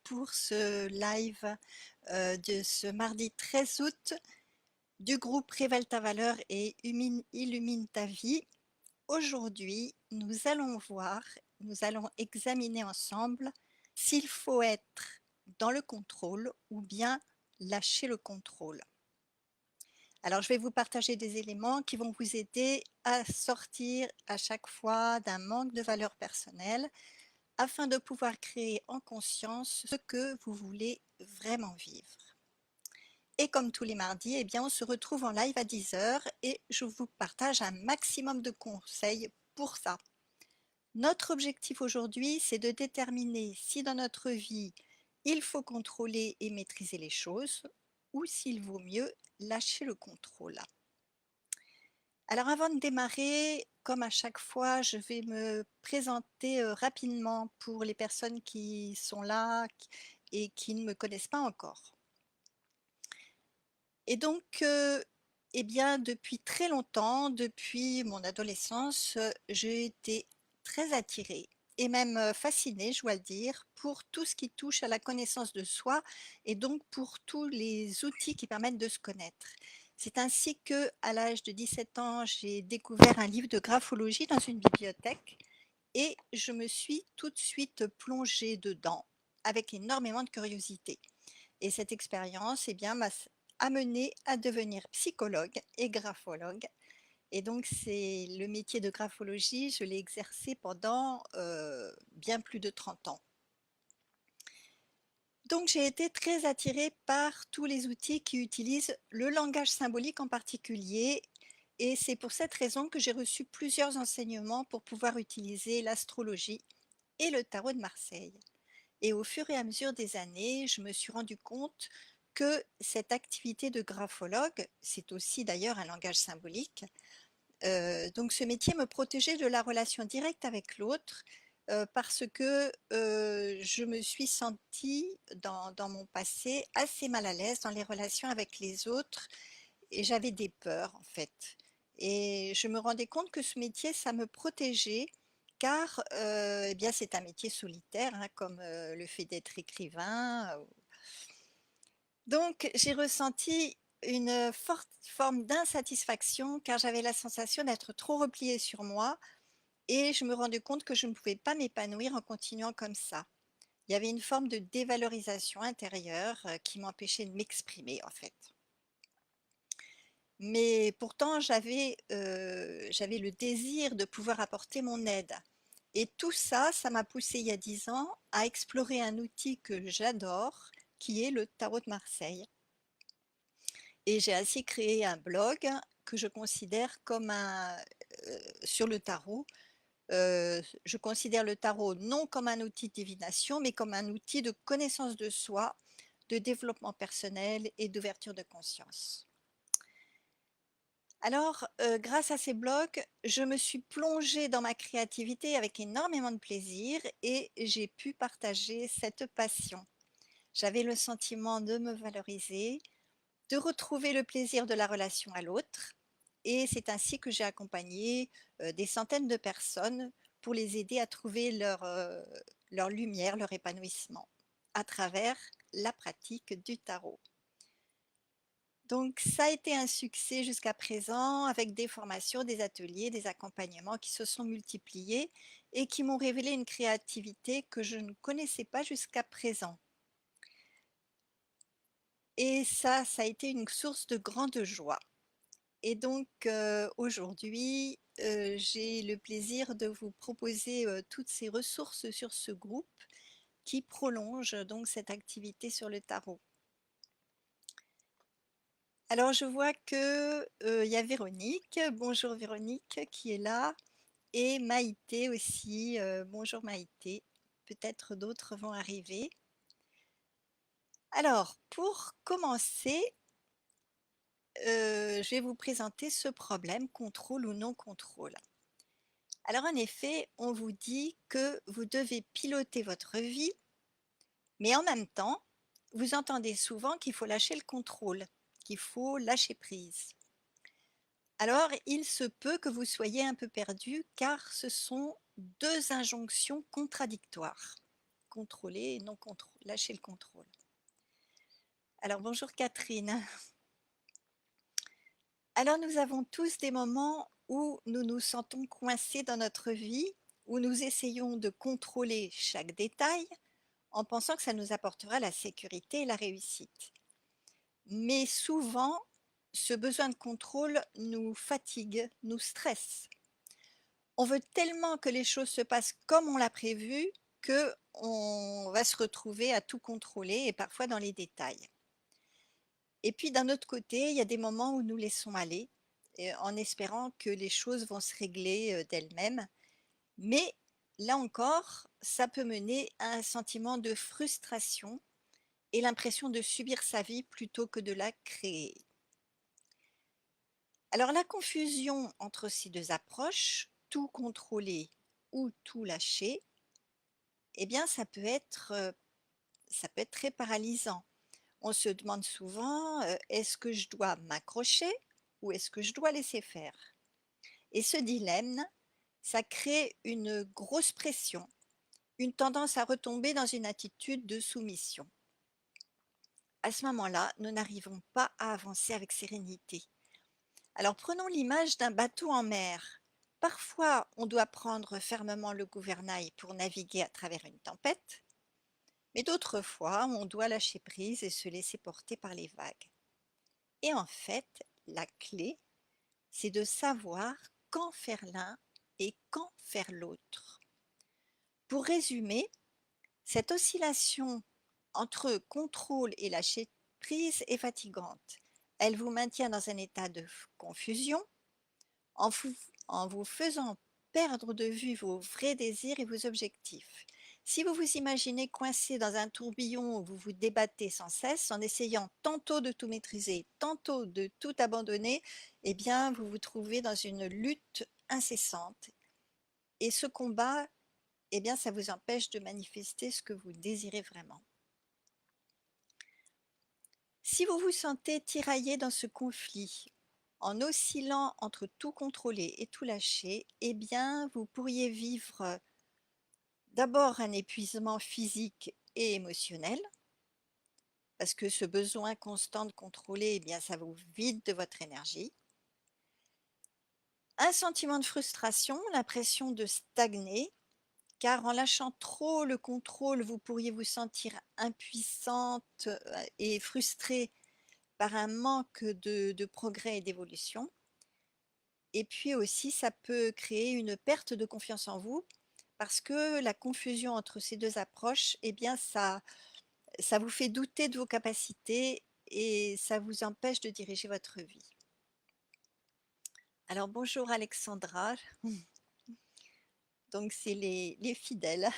pour ce live de ce mardi 13 août du groupe Révèle ta valeur et illumine ta vie. Aujourd'hui, nous allons examiner ensemble s'il faut être dans le contrôle ou bien lâcher le contrôle. Alors, je vais vous partager des éléments qui vont vous aider à sortir à chaque fois d'un manque de valeur personnelle afin de pouvoir créer en conscience ce que vous voulez vraiment vivre. Et comme tous les mardis, eh bien, on se retrouve en live à 10h et je vous partage un maximum de conseils pour ça. Notre objectif aujourd'hui, c'est de déterminer si dans notre vie, il faut contrôler et maîtriser les choses ou s'il vaut mieux lâcher le contrôle. Alors avant de démarrer, comme à chaque fois, je vais me présenter rapidement pour les personnes qui sont là et qui ne me connaissent pas encore. Et donc, eh bien, depuis très longtemps, depuis mon adolescence, j'ai été très attirée et même fascinée, je dois le dire, pour tout ce qui touche à la connaissance de soi et donc pour tous les outils qui permettent de se connaître. C'est ainsi que, à l'âge de 17 ans, j'ai découvert un livre de graphologie dans une bibliothèque et je me suis tout de suite plongée dedans avec énormément de curiosité. Et cette expérience, eh bien, m'a amenée à devenir psychologue et graphologue. Et donc, c'est le métier de graphologie, je l'ai exercé pendant bien plus de 30 ans. Donc, j'ai été très attirée par tous les outils qui utilisent le langage symbolique en particulier. Et c'est pour cette raison que j'ai reçu plusieurs enseignements pour pouvoir utiliser l'astrologie et le tarot de Marseille. Et au fur et à mesure des années, je me suis rendu compte que cette activité de graphologue, c'est aussi d'ailleurs un langage symbolique, donc ce métier me protégeait de la relation directe avec l'autre parce que je me suis sentie dans mon passé assez mal à l'aise dans les relations avec les autres et j'avais des peurs en fait. Et je me rendais compte que ce métier, ça me protégeait car eh bien, c'est un métier solitaire, hein, comme le fait d'être écrivain. Donc j'ai ressenti une forte forme d'insatisfaction car j'avais la sensation d'être trop repliée sur moi et je me rendais compte que je ne pouvais pas m'épanouir en continuant comme ça. Il y avait une forme de dévalorisation intérieure qui m'empêchait de m'exprimer en fait. Mais pourtant j'avais le désir de pouvoir apporter mon aide et tout ça, ça m'a poussée il y a 10 ans à explorer un outil que j'adore qui est le tarot de Marseille. Et j'ai ainsi créé un blog que je considère comme sur le tarot. Je considère le tarot non comme un outil de divination, mais comme un outil de connaissance de soi, de développement personnel et d'ouverture de conscience. Alors, grâce à ces blogs, je me suis plongée dans ma créativité avec énormément de plaisir et j'ai pu partager cette passion. J'avais le sentiment de me valoriser, de retrouver le plaisir de la relation à l'autre et c'est ainsi que j'ai accompagné, des centaines de personnes pour les aider à trouver leur lumière, leur épanouissement à travers la pratique du tarot. Donc ça a été un succès jusqu'à présent avec des formations, des ateliers, des accompagnements qui se sont multipliés et qui m'ont révélé une créativité que je ne connaissais pas jusqu'à présent. Et ça a été une source de grande joie. Et donc aujourd'hui, j'ai le plaisir de vous proposer toutes ces ressources sur ce groupe qui prolonge donc cette activité sur le tarot. Alors je vois que, il y a Véronique, bonjour Véronique qui est là et Maïté aussi, bonjour Maïté. Peut-être d'autres vont arriver. Alors pour commencer, je vais vous présenter ce problème, contrôle ou non contrôle. Alors en effet, on vous dit que vous devez piloter votre vie, mais en même temps, vous entendez souvent qu'il faut lâcher le contrôle, qu'il faut lâcher prise. Alors, il se peut que vous soyez un peu perdu car ce sont deux injonctions contradictoires. contrôler et non lâcher le contrôle. Alors bonjour Catherine. Alors nous avons tous des moments où nous nous sentons coincés dans notre vie, où nous essayons de contrôler chaque détail en pensant que ça nous apportera la sécurité et la réussite. Mais souvent, ce besoin de contrôle nous fatigue, nous stresse. On veut tellement que les choses se passent comme on l'a prévu qu'on va se retrouver à tout contrôler et parfois dans les détails. Et puis d'un autre côté, il y a des moments où nous laissons aller, en espérant que les choses vont se régler d'elles-mêmes. Mais là encore, ça peut mener à un sentiment de frustration et l'impression de subir sa vie plutôt que de la créer. Alors la confusion entre ces deux approches, tout contrôler ou tout lâcher, eh bien ça peut être très paralysant. On se demande souvent, est-ce que je dois m'accrocher ou est-ce que je dois laisser faire? Et ce dilemme, ça crée une grosse pression, une tendance à retomber dans une attitude de soumission. À ce moment-là, nous n'arrivons pas à avancer avec sérénité. Alors prenons l'image d'un bateau en mer. Parfois, on doit prendre fermement le gouvernail pour naviguer à travers une tempête, mais d'autres fois, on doit lâcher prise et se laisser porter par les vagues. Et en fait, la clé, c'est de savoir quand faire l'un et quand faire l'autre. Pour résumer, cette oscillation entre contrôle et lâcher prise est fatigante. Elle vous maintient dans un état de confusion en vous faisant perdre de vue vos vrais désirs et vos objectifs. Si vous vous imaginez coincé dans un tourbillon où vous vous débattez sans cesse en essayant tantôt de tout maîtriser, tantôt de tout abandonner, eh bien vous vous trouvez dans une lutte incessante. Et ce combat, eh bien ça vous empêche de manifester ce que vous désirez vraiment. Si vous vous sentez tiraillé dans ce conflit, en oscillant entre tout contrôler et tout lâcher, eh bien vous pourriez vivre d'abord un épuisement physique et émotionnel, parce que ce besoin constant de contrôler, eh bien, ça vous vide de votre énergie. Un sentiment de frustration, l'impression de stagner, car en lâchant trop le contrôle, vous pourriez vous sentir impuissante et frustrée par un manque de progrès et d'évolution. Et puis aussi, ça peut créer une perte de confiance en vous, parce que la confusion entre ces deux approches, eh bien, ça vous fait douter de vos capacités et ça vous empêche de diriger votre vie. Alors bonjour Alexandra, donc c'est les fidèles.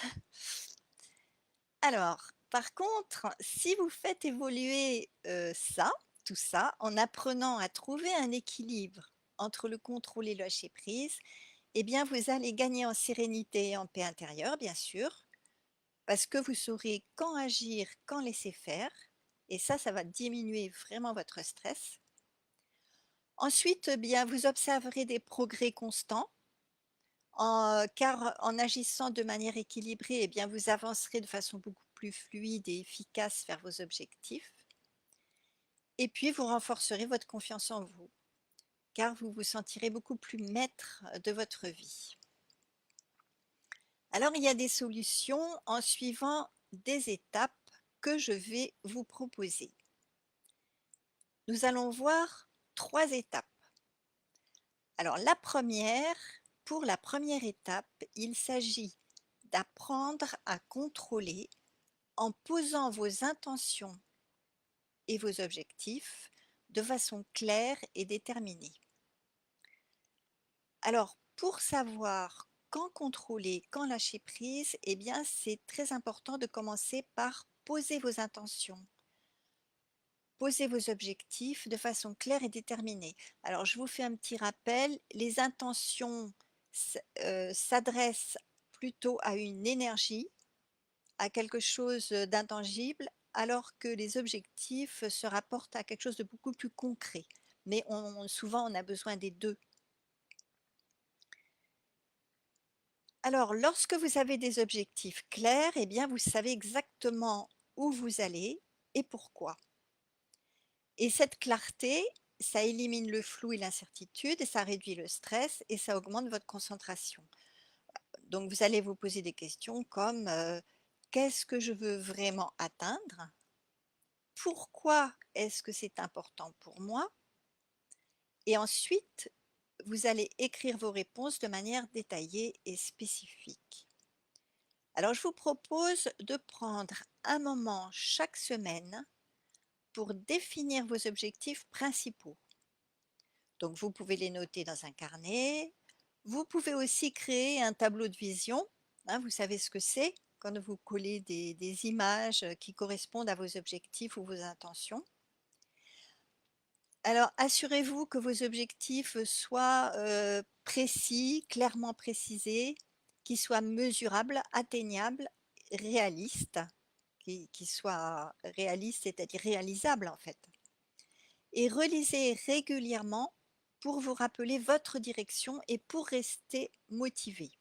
Alors, par contre, si vous faites évoluer tout ça, en apprenant à trouver un équilibre entre le contrôle et le lâcher prise, eh bien vous allez gagner en sérénité et en paix intérieure, bien sûr, parce que vous saurez quand agir, quand laisser faire, et ça va diminuer vraiment votre stress. Ensuite, eh bien, vous observerez des progrès constants, car en agissant de manière équilibrée, eh bien, vous avancerez de façon beaucoup plus fluide et efficace vers vos objectifs. Et puis, vous renforcerez votre confiance en vous, car vous vous sentirez beaucoup plus maître de votre vie. Alors, il y a des solutions en suivant des étapes que je vais vous proposer. Nous allons voir 3 étapes. Alors la première, pour la première étape, il s'agit d'apprendre à contrôler en posant vos intentions et vos objectifs de façon claire et déterminée. Alors pour savoir quand contrôler, quand lâcher prise, eh bien c'est très important de commencer par poser vos intentions. Posez vos objectifs de façon claire et déterminée. Alors, je vous fais un petit rappel, les intentions s'adressent plutôt à une énergie, à quelque chose d'intangible, alors que les objectifs se rapportent à quelque chose de beaucoup plus concret. Mais souvent, on a besoin des deux. Alors, lorsque vous avez des objectifs clairs, eh bien, vous savez exactement où vous allez et pourquoi. Et cette clarté, ça élimine le flou et l'incertitude, et ça réduit le stress et ça augmente votre concentration. Donc, vous allez vous poser des questions comme qu'est-ce que je veux vraiment atteindre? Pourquoi est-ce que c'est important pour moi? Et ensuite, vous allez écrire vos réponses de manière détaillée et spécifique. Alors, je vous propose de prendre un moment chaque semaine pour définir vos objectifs principaux. Donc, vous pouvez les noter dans un carnet. Vous pouvez aussi créer un tableau de vision, hein, vous savez ce que c'est quand vous collez des images qui correspondent à vos objectifs ou vos intentions. Alors, assurez-vous que vos objectifs soient précis, clairement précisés, qu'ils soient mesurables, atteignables, réalistes, qu'ils soient réalistes, c'est-à-dire réalisables en fait. Et relisez régulièrement pour vous rappeler votre direction et pour rester motivé.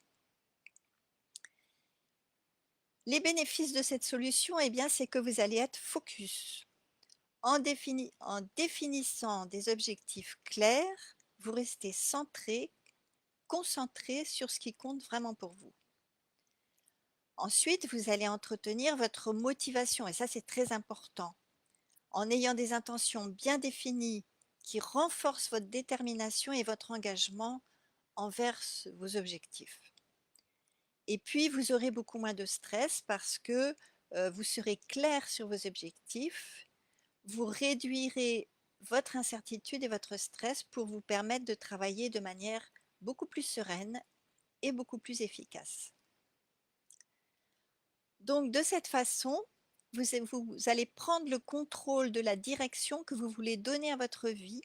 Les bénéfices de cette solution, eh bien, c'est que vous allez être focus. En définissant des objectifs clairs, vous restez centré, concentré sur ce qui compte vraiment pour vous. Ensuite, vous allez entretenir votre motivation et ça, c'est très important. En ayant des intentions bien définies qui renforcent votre détermination et votre engagement envers vos objectifs. Et puis, vous aurez beaucoup moins de stress parce que vous serez clair sur vos objectifs. Vous réduirez votre incertitude et votre stress pour vous permettre de travailler de manière beaucoup plus sereine et beaucoup plus efficace. Donc, de cette façon, vous allez prendre le contrôle de la direction que vous voulez donner à votre vie,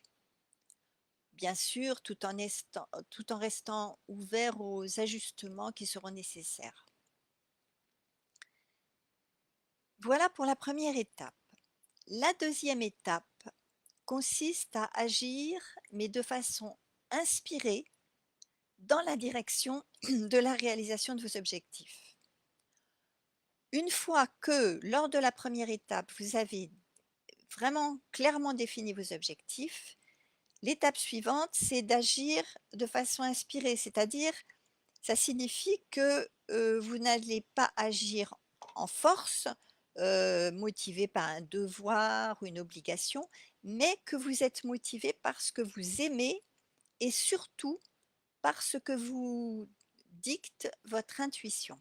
bien sûr, tout en restant ouvert aux ajustements qui seront nécessaires. Voilà pour la première étape. La deuxième étape consiste à agir, mais de façon inspirée, dans la direction de la réalisation de vos objectifs. Une fois que, lors de la première étape, vous avez vraiment clairement défini vos objectifs, l'étape suivante, c'est d'agir de façon inspirée, c'est-à-dire, ça signifie que vous n'allez pas agir en force, motivé par un devoir ou une obligation, mais que vous êtes motivé parce que vous aimez et surtout parce que vous dicte votre intuition.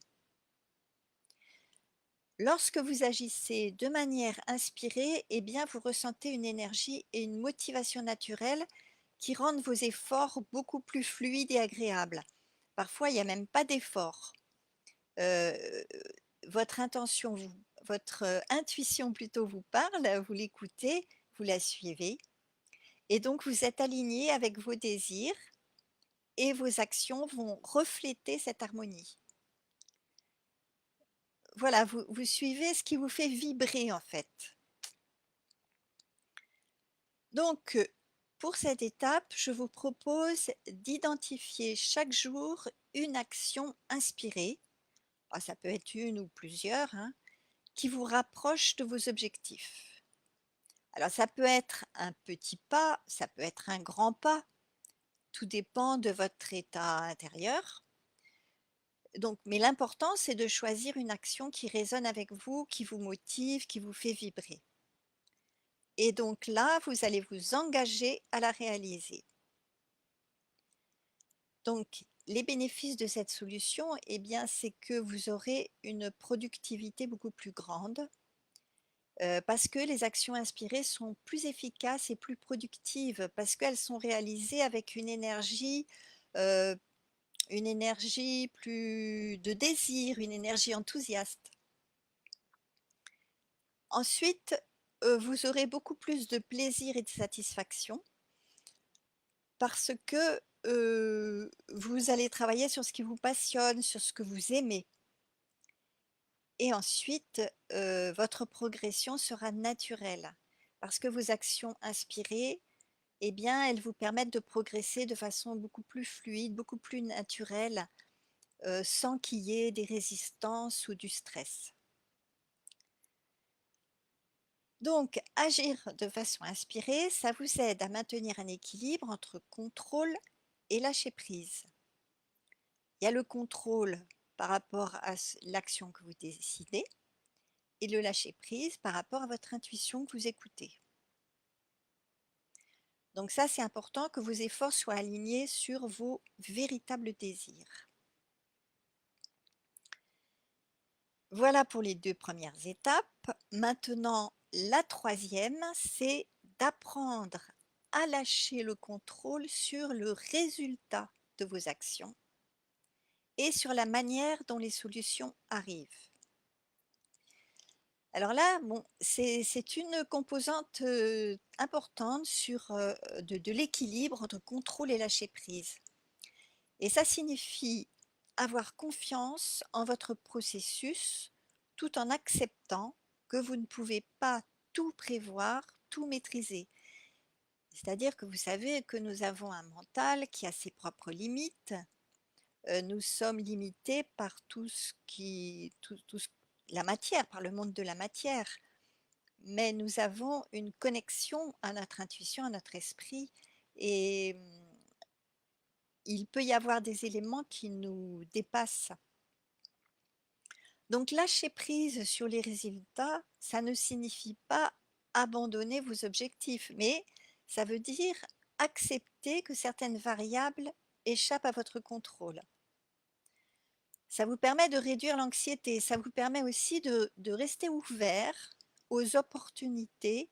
Lorsque vous agissez de manière inspirée, eh bien, vous ressentez une énergie et une motivation naturelle qui rendent vos efforts beaucoup plus fluides et agréables. Parfois, il n'y a même pas d'effort. Heu, votre intention votre intuition plutôt vous parle, vous l'écoutez, vous la suivez et donc vous êtes aligné avec vos désirs et vos actions vont refléter cette harmonie. Voilà, vous suivez ce qui vous fait vibrer en fait. Donc, pour cette étape, je vous propose d'identifier chaque jour une action inspirée, ah, ça peut être une ou plusieurs, hein, qui vous rapproche de vos objectifs. Alors ça peut être un petit pas, ça peut être un grand pas, tout dépend de votre état intérieur. Donc, mais l'important, c'est de choisir une action qui résonne avec vous, qui vous motive, qui vous fait vibrer. Et donc là, vous allez vous engager à la réaliser. Donc, les bénéfices de cette solution, eh bien, c'est que vous aurez une productivité beaucoup plus grande, parce que les actions inspirées sont plus efficaces et plus productives, parce qu'elles sont réalisées avec heu, une énergie plus de désir, une énergie enthousiaste. Ensuite, vous aurez beaucoup plus de plaisir et de satisfaction parce que, vous allez travailler sur ce qui vous passionne, sur ce que vous aimez et ensuite, votre progression sera naturelle parce que vos actions inspirées, eh bien, elles vous permettent de progresser de façon beaucoup plus fluide, beaucoup plus naturelle, sans qu'il y ait des résistances ou du stress. Donc, agir de façon inspirée, ça vous aide à maintenir un équilibre entre contrôle et lâcher prise. Il y a le contrôle par rapport à l'action que vous décidez et le lâcher prise par rapport à votre intuition que vous écoutez. Donc ça, c'est important que vos efforts soient alignés sur vos véritables désirs. Voilà pour les 2 premières étapes. Maintenant, la troisième, c'est d'apprendre à lâcher le contrôle sur le résultat de vos actions et sur la manière dont les solutions arrivent. Alors là, bon, c'est une composante, importante sur, de l'équilibre entre contrôle et lâcher prise. Et ça signifie avoir confiance en votre processus, tout en acceptant que vous ne pouvez pas tout prévoir, tout maîtriser. C'est-à-dire que vous savez que nous avons un mental qui a ses propres limites. Nous sommes limités par tout ce qui tout ce la matière, par le monde de la matière. Mais nous avons une connexion à notre intuition, à notre esprit et il peut y avoir des éléments qui nous dépassent. Donc lâcher prise sur les résultats, ça ne signifie pas abandonner vos objectifs, mais ça veut dire accepter que certaines variables échappent à votre contrôle. Ça vous permet de réduire l'anxiété, ça vous permet aussi de rester ouvert aux opportunités,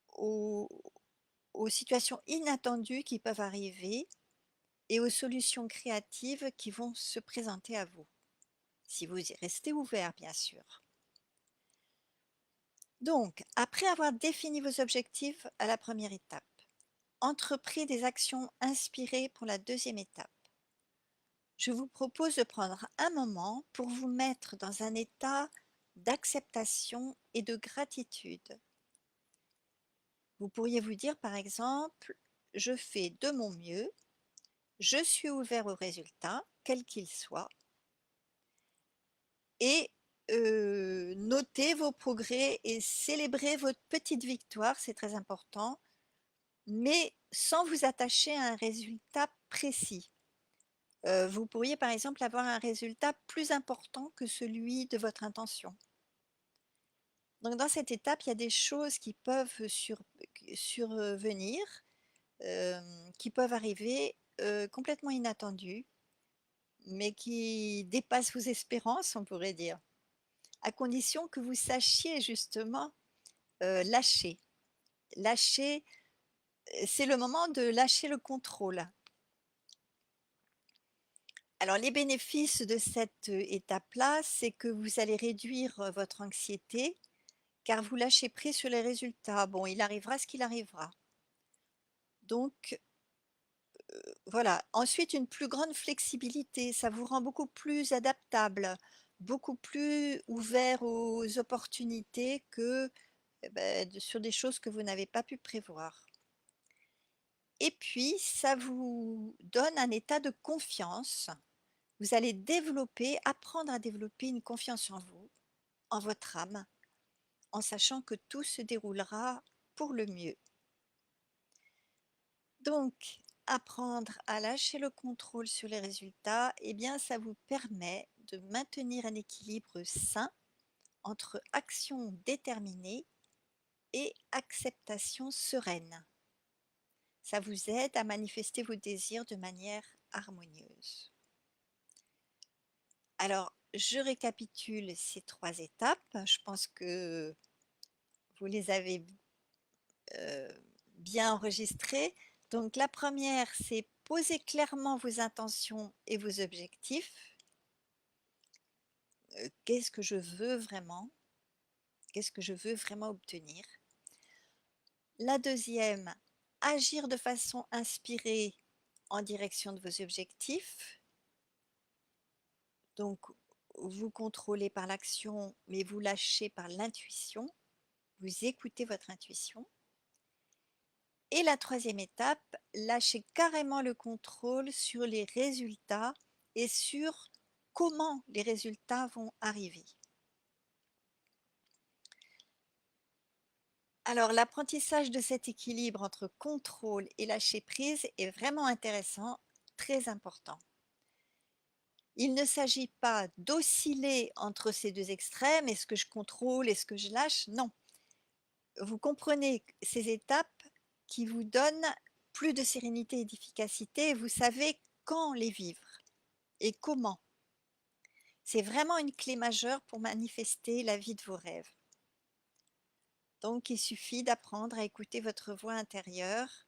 aux, aux situations inattendues qui peuvent arriver et aux solutions créatives qui vont se présenter à vous, si vous y restez ouvert, bien sûr. Donc, après avoir défini vos objectifs à la première étape, entrepris des actions inspirées pour la deuxième étape, je vous propose de prendre un moment pour vous mettre dans un état d'acceptation et de gratitude. Vous pourriez vous dire par exemple, je fais de mon mieux, je suis ouvert aux résultats, quels qu'ils soient, et notez vos progrès et célébrez votre petite victoire, c'est très important, mais sans vous attacher à un résultat précis. Vous pourriez par exemple avoir un résultat plus important que celui de votre intention. Donc dans cette étape, il y a des choses qui peuvent survenir, qui peuvent arriver, complètement inattendues, mais qui dépassent vos espérances, on pourrait dire, à condition que vous sachiez justement, lâcher. Lâcher, c'est le moment de lâcher le contrôle. Alors les bénéfices de cette, étape-là, c'est que vous allez réduire, votre anxiété, car vous lâchez prise sur les résultats. Bon, il arrivera ce qu'il arrivera. Donc voilà. Ensuite, une plus grande flexibilité, ça vous rend beaucoup plus adaptable, beaucoup plus ouvert aux opportunités que, sur des choses que vous n'avez pas pu prévoir. Et puis, ça vous donne un état de confiance. Vous allez apprendre à développer une confiance en vous, en votre âme, en sachant que tout se déroulera pour le mieux. Donc, apprendre à lâcher le contrôle sur les résultats, eh bien, ça vous permet de maintenir un équilibre sain entre action déterminée et acceptation sereine. Ça vous aide à manifester vos désirs de manière harmonieuse. Alors, je récapitule ces 3 étapes. Je pense que vous les avez bien enregistrées. Donc la première, c'est poser clairement vos intentions et vos objectifs. Qu'est-ce que je veux vraiment? Qu'est-ce que je veux vraiment obtenir? La deuxième, agir de façon inspirée en direction de vos objectifs. Donc vous contrôlez par l'action, mais vous lâchez par l'intuition. Vous écoutez votre intuition. Et la troisième étape, lâchez carrément le contrôle sur les résultats et sur comment les résultats vont arriver. Alors, l'apprentissage de cet équilibre entre contrôle et lâcher prise est vraiment intéressant, très important. Il ne s'agit pas d'osciller entre ces 2 extrêmes. Est-ce que je contrôle? Est-ce que je lâche? Non. Vous comprenez ces étapes qui vous donnent plus de sérénité et d'efficacité. Vous savez quand les vivre et comment. C'est vraiment une clé majeure pour manifester la vie de vos rêves. Donc, il suffit d'apprendre à écouter votre voix intérieure,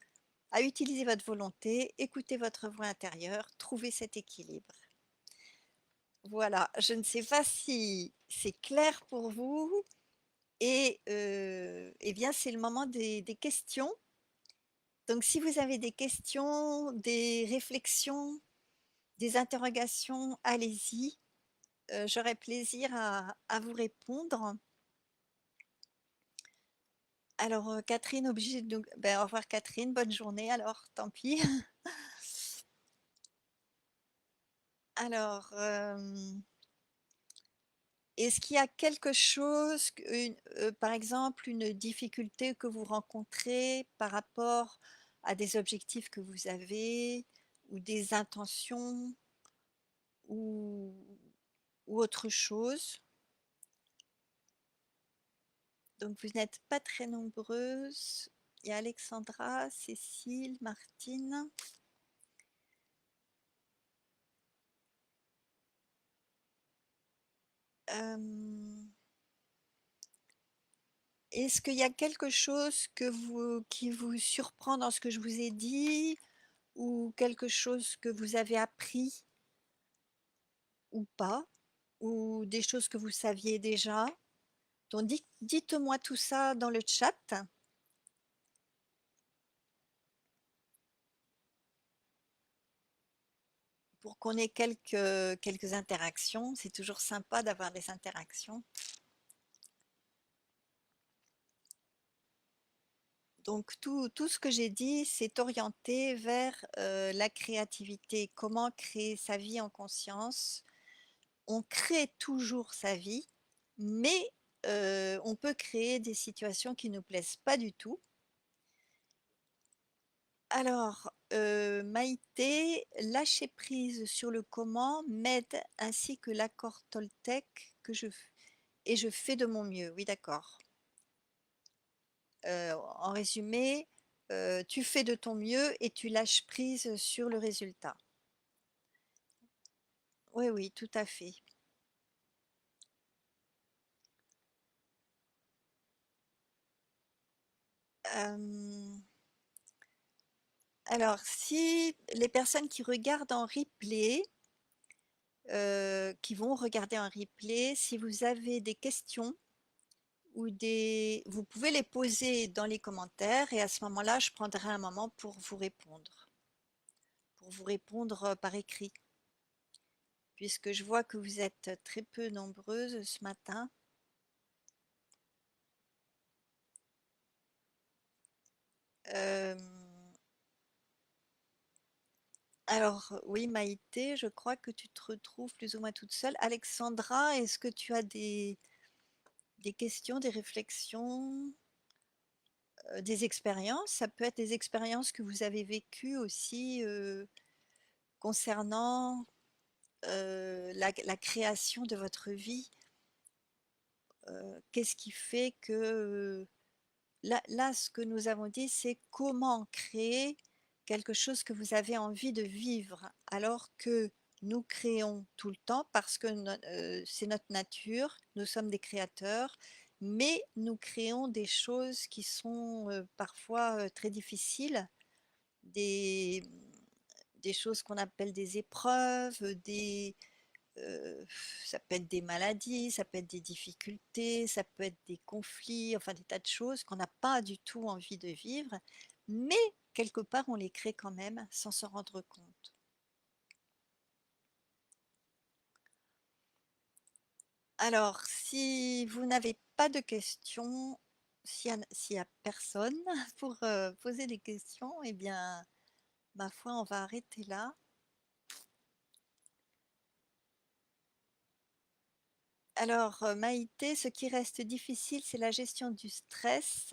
à utiliser votre volonté, écouter votre voix intérieure, trouver cet équilibre. Voilà, je ne sais pas si c'est clair pour vous et eh bien, c'est le moment des questions. Donc si vous avez des questions, des réflexions, des interrogations, allez-y, j'aurai plaisir à vous répondre. Alors, Catherine obligée de nous ben, au revoir Catherine, bonne journée alors, tant pis. Alors, est-ce qu'il y a quelque chose, par exemple, une difficulté que vous rencontrez par rapport à des objectifs que vous avez ou des intentions ou autre chose? Donc vous n'êtes pas très nombreuses. Il y a Alexandra, Cécile, Martine. Est-ce qu'il y a quelque chose qui vous surprend dans ce que je vous ai dit ou quelque chose que vous avez appris ou pas? Ou des choses que vous saviez déjà? Donc dites-moi tout ça dans le chat pour qu'on ait quelques interactions. C'est toujours sympa d'avoir des interactions. Donc tout ce que j'ai dit, c'est orienté vers la créativité, comment créer sa vie en conscience. On crée toujours sa vie, mais on peut créer des situations qui ne nous plaisent pas du tout. Alors, Maïté, lâcher prise sur le comment m'aide ainsi que l'accord Toltec et je fais de mon mieux. Oui, d'accord. En résumé, tu fais de ton mieux et tu lâches prise sur le résultat. Oui, oui, tout à fait. Alors, si les personnes qui regardent en replay, qui vont regarder en replay, si vous avez des questions ou vous pouvez les poser dans les commentaires et à ce moment-là, je prendrai un moment pour vous répondre par écrit, puisque je vois que vous êtes très peu nombreuses ce matin. Alors oui, Maïté, je crois que tu te retrouves plus ou moins toute seule. Alexandra, est-ce que tu as des questions, des réflexions, des expériences? Ça peut être des expériences que vous avez vécues aussi concernant la création de votre vie. Qu'est-ce qui fait que là, ce que nous avons dit, c'est comment créer quelque chose que vous avez envie de vivre, alors que nous créons tout le temps parce que c'est notre nature, nous sommes des créateurs, mais nous créons des choses qui sont parfois très difficiles, des, des choses qu'on appelle des épreuves, Heu, ça peut être des maladies, ça peut être des difficultés, ça peut être des conflits, enfin des tas de choses qu'on n'a pas du tout envie de vivre, mais quelque part on les crée quand même sans s'en rendre compte. Alors si vous n'avez pas de questions, s'il y a personne pour, poser des questions, eh bien, ma foi, on va arrêter là. Alors, Maïté, ce qui reste difficile, c'est la gestion du stress.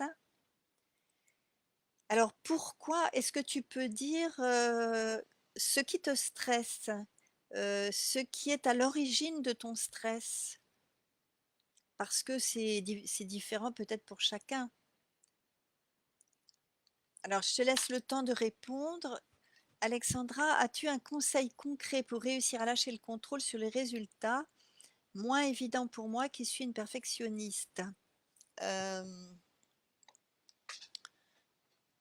Alors pourquoi? Est-ce que tu peux dire, ce qui te stresse? Ce qui est à l'origine de ton stress? Parce que c'est différent peut-être pour chacun. Alors je te laisse le temps de répondre. Alexandra, as-tu un conseil concret pour réussir à lâcher le contrôle sur les résultats? Moins évident pour moi qui suis une perfectionniste.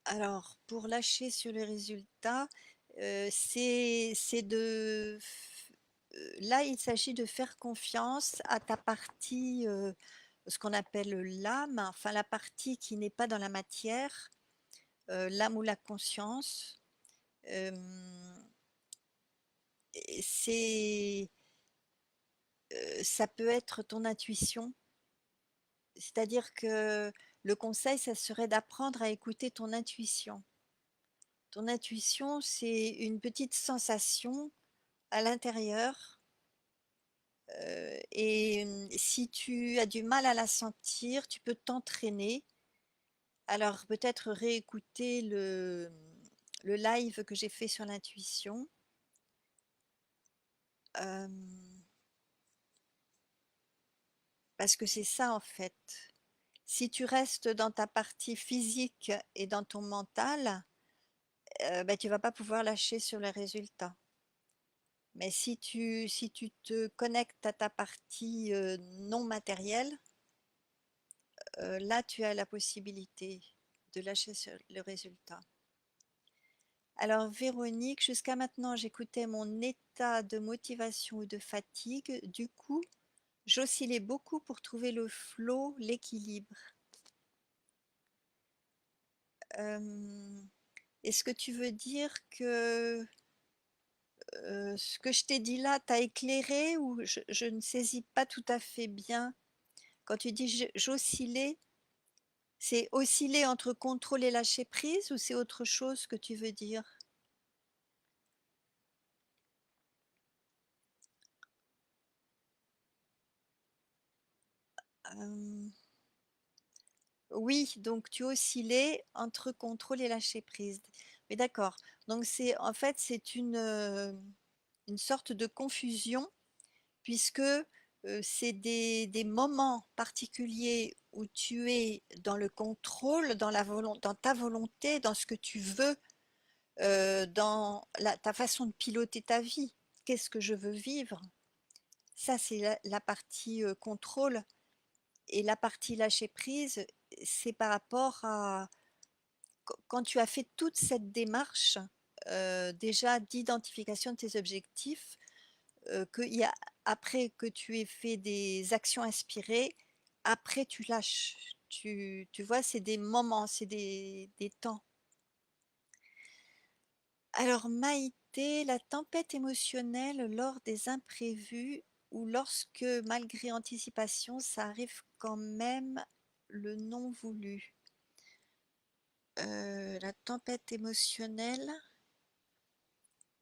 Alors, pour lâcher sur les résultats, c'est là, il s'agit de faire confiance à ta partie, ce qu'on appelle l'âme, enfin la partie qui n'est pas dans la matière, l'âme ou la conscience. Et ça peut être ton intuition. C'est-à-dire que le conseil, ça serait d'apprendre à écouter ton intuition. Ton intuition, c'est une petite sensation à l'intérieur, et si tu as du mal à la sentir, tu peux t'entraîner. Alors peut-être réécouter le live que j'ai fait sur l'intuition. Parce que c'est ça en fait. Si tu restes dans ta partie physique et dans ton mental, bah, tu vas pas pouvoir lâcher sur les résultats. Mais si tu te connectes à ta partie non matérielle, là tu as la possibilité de lâcher sur le résultat. Alors Véronique, jusqu'à maintenant j'écoutais mon état de motivation ou de fatigue. Du coup, j'oscillais beaucoup pour trouver le flow, l'équilibre. Est-ce que tu veux dire que ce que je t'ai dit là t'a éclairé, ou je ne saisis pas tout à fait bien? Quand tu dis j'oscillais, c'est osciller entre contrôle et lâcher prise, ou c'est autre chose que tu veux dire? Euh, oui, donc tu oscillais entre contrôle et lâcher prise. Mais d'accord. Donc c'est en fait c'est une sorte de confusion, puisque c'est des moments particuliers où tu es dans le contrôle, dans ta volonté, dans ce que tu veux, dans ta façon de piloter ta vie. Qu'est-ce que je veux vivre? Ça, c'est la partie contrôle. Et la partie lâcher prise, c'est par rapport à quand tu as fait toute cette démarche déjà d'identification de tes objectifs, après que tu aies fait des actions inspirées, après tu lâches. Tu vois, c'est des moments, c'est des temps. Alors Maïté, la tempête émotionnelle lors des imprévus, ou lorsque, malgré anticipation, ça arrive quand même, le non voulu. La tempête émotionnelle,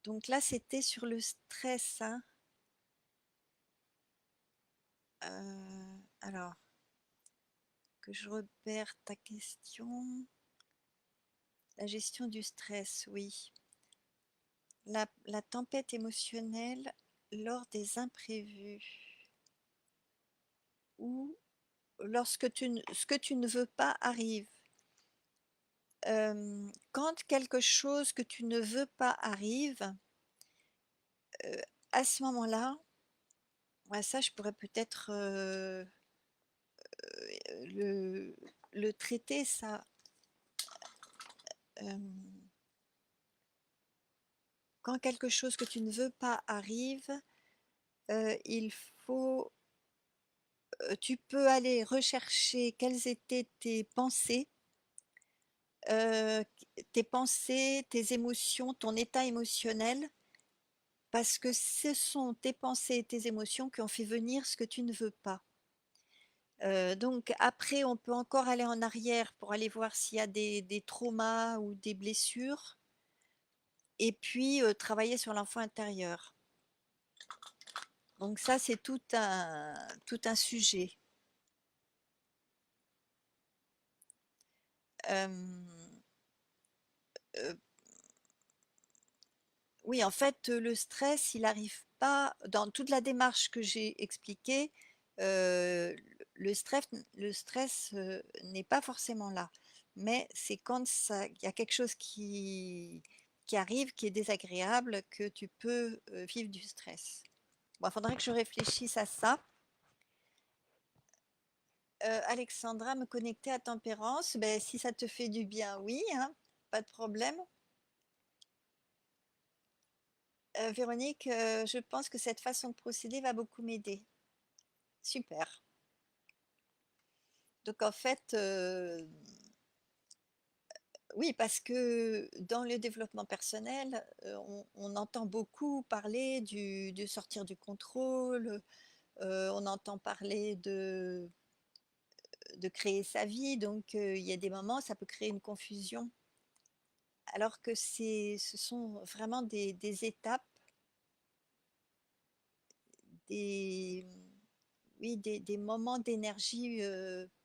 donc là c'était sur le stress, hein. Alors, que je repère ta question. La gestion du stress, oui. La tempête émotionnelle lors des imprévus, ou lorsque ce que tu ne veux pas arrive. Quand quelque chose que tu ne veux pas arrive, à ce moment-là, ouais, ça je pourrais peut-être le, le traiter, ça. Quand quelque chose que tu ne veux pas arrive, il faut, tu peux aller rechercher quelles étaient euh, tes pensées, tes émotions, ton état émotionnel, parce que ce sont tes pensées et tes émotions qui ont fait venir ce que tu ne veux pas. Donc après, on peut encore aller en arrière pour aller voir s'il y a des traumas ou des blessures, et puis travailler sur l'enfant intérieur. Donc ça, c'est tout un sujet. Euh, euh, oui, en fait, le stress, il n'arrive pas dans toute la démarche que j'ai expliquée. euh, le stress, le stress n'est pas forcément là, mais c'est quand il y a quelque chose qui arrive, qui est désagréable, que tu peux vivre du stress. Bon, il faudrait que je réfléchisse à ça. Alexandra, me connecter à Tempérance, ben, si ça te fait du bien, oui, hein, pas de problème. Véronique, je pense que cette façon de procéder va beaucoup m'aider. Super. Donc en fait, oui, parce que dans le développement personnel, on entend beaucoup parler de sortir du contrôle, on entend parler de créer sa vie, donc il y a des moments, ça peut créer une confusion, alors que ce sont vraiment des étapes, des, oui, des moments d'énergie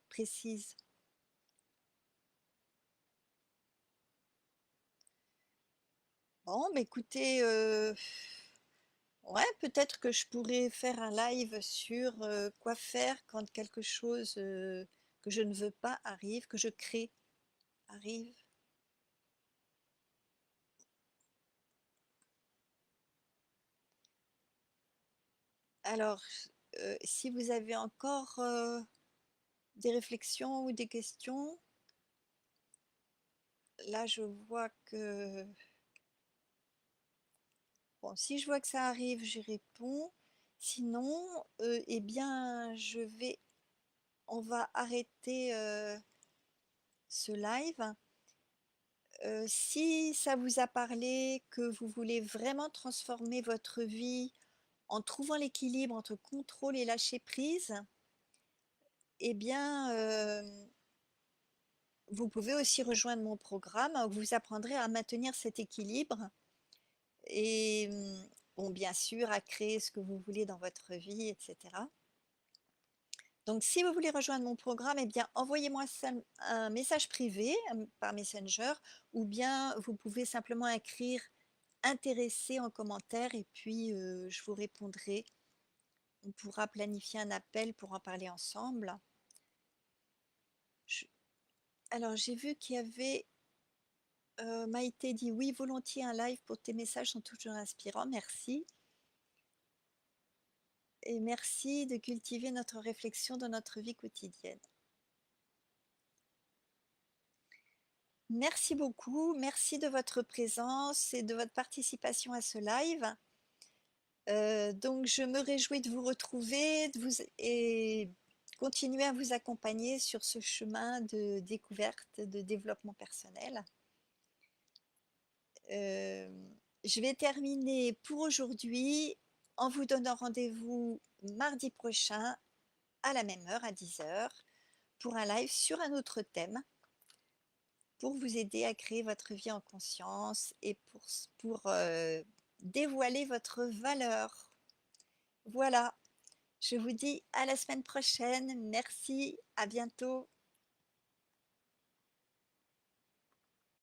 précises. Bon, mais écoutez, ouais, peut-être que je pourrais faire un live sur quoi faire quand quelque chose que je ne veux pas arrive, que je crée arrive. Alors, si vous avez encore des réflexions ou des questions, là je vois que, bon, si je vois que ça arrive, j'y réponds. Sinon, eh bien, on va arrêter ce live. Si ça vous a parlé, que vous voulez vraiment transformer votre vie en trouvant l'équilibre entre contrôle et lâcher prise, eh bien, vous pouvez aussi rejoindre mon programme où vous apprendrez à maintenir cet équilibre et, bon, bien sûr, à créer ce que vous voulez dans votre vie, etc. Donc, si vous voulez rejoindre mon programme, eh bien, envoyez-moi un message privé par Messenger ou bien vous pouvez simplement écrire intéressé en commentaire et puis je vous répondrai. On pourra planifier un appel pour en parler ensemble. Je- Alors, j'ai vu qu'il y avait Maïté dit oui, volontiers un live pour tes messages sont toujours inspirants. Merci. Et merci de cultiver notre réflexion dans notre vie quotidienne. Merci beaucoup. Merci de votre présence et de votre participation à ce live. Donc, je me réjouis de vous retrouver et continuer à vous accompagner sur ce chemin de découverte, de développement personnel. Euh, je vais terminer pour aujourd'hui en vous donnant rendez-vous mardi prochain à la même heure, à 10 heures, pour un live sur un autre thème, pour vous aider à créer votre vie en conscience et pour dévoiler votre valeur. Voilà. Je vous dis à la semaine prochaine. Merci, à bientôt.